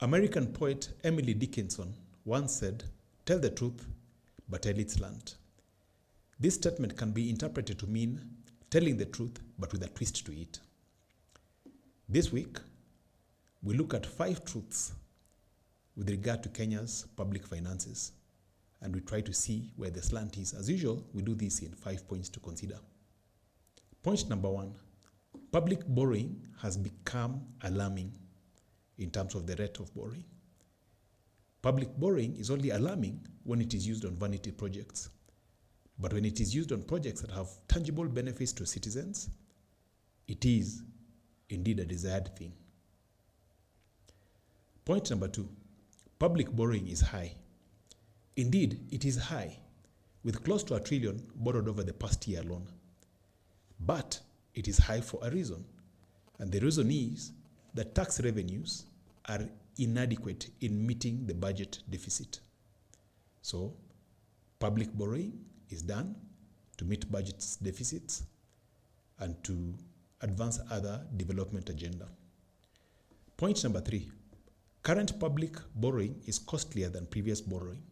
American poet Emily Dickinson once said, "Tell the truth, but tell it slant." This statement can be interpreted to mean telling the truth, but with a twist to it. This week, we look at 5 truths with regard to Kenya's public finances, and we try to see where the slant is. As usual, we do this in 5 points to consider. Point number 1, public borrowing has become alarming in terms of the rate of borrowing. Public borrowing is only alarming when it is used on vanity projects. But when it is used on projects that have tangible benefits to citizens, it is indeed a desired thing. Point number 2, public borrowing is high. Indeed, it is high, with close to $1 trillion borrowed over the past year alone. But it is high for a reason. And the reason is that tax revenues are inadequate in meeting the budget deficit. So, public borrowing is done to meet budget deficits and to advance other development agenda. Point number 3, current public borrowing is costlier than previous borrowing.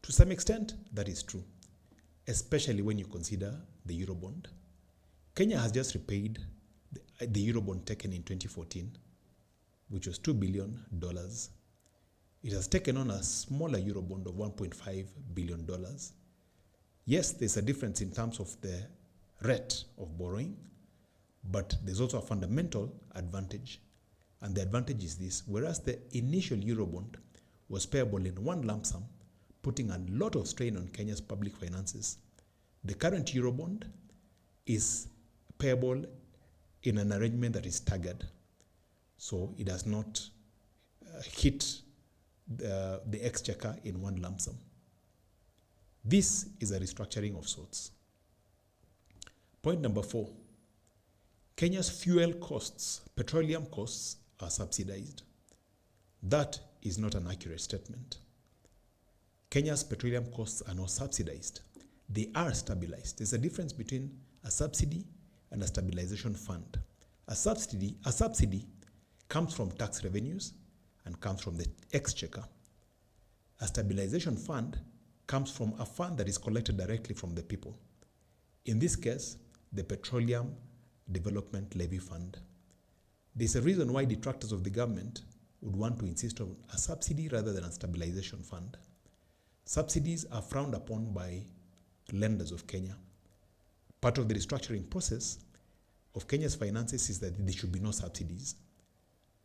To some extent, that is true, especially when you consider the Eurobond. Kenya has just repaid the Eurobond taken in 2014, which was $2 billion. It has taken on a smaller Eurobond of $1.5 billion. Yes, there's a difference in terms of the rate of borrowing, but there's also a fundamental advantage. And the advantage is this: whereas the initial Eurobond was payable in one lump sum, putting a lot of strain on Kenya's public finances, the current Eurobond is payable in an arrangement that is staggered. So it does not hit the exchequer in one lump sum. This is a restructuring of sorts. Point number 4, Kenya's fuel costs, petroleum costs, are subsidized. That is not an accurate statement. Kenya's petroleum costs are not subsidized. They are stabilized. There's a difference between a subsidy and a stabilization fund. A subsidy comes from tax revenues and comes from the exchequer. A stabilization fund comes from a fund that is collected directly from the people. In this case, the Petroleum Development Levy Fund. There's a reason why detractors of the government would want to insist on a subsidy rather than a stabilization fund. Subsidies are frowned upon by lenders of Kenya. Part of the restructuring process of Kenya's finances is that there should be no subsidies.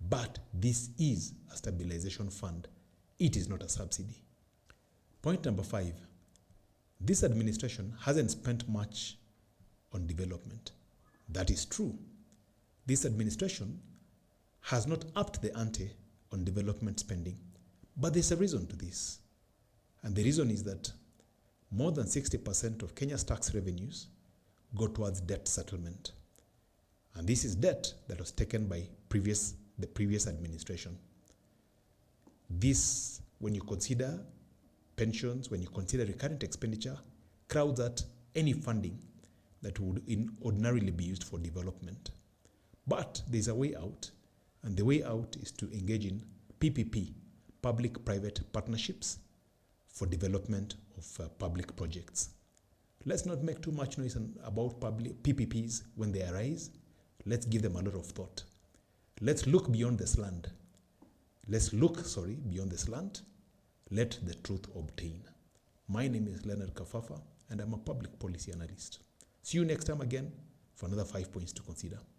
But this is a stabilization fund. It is not a subsidy. Point number 5, this administration hasn't spent much on development. That is true. This administration has not upped the ante on development spending. But there's a reason to this. And the reason is that more than 60% of Kenya's tax revenues go towards debt settlement. And this is debt that was taken by the previous administration. This, when you consider pensions, when you consider recurrent expenditure, crowds out any funding that would ordinarily be used for development. But there's a way out, and the way out is to engage in PPP, public-private partnerships, for development of public projects. Let's not make too much noise about public PPPs when they arise. Let's give them a lot of thought. Let's look beyond the slant. Beyond the slant. Let the truth obtain. My name is Leonard Kafafa, and I'm a public policy analyst. See you next time again for another 5 points to consider.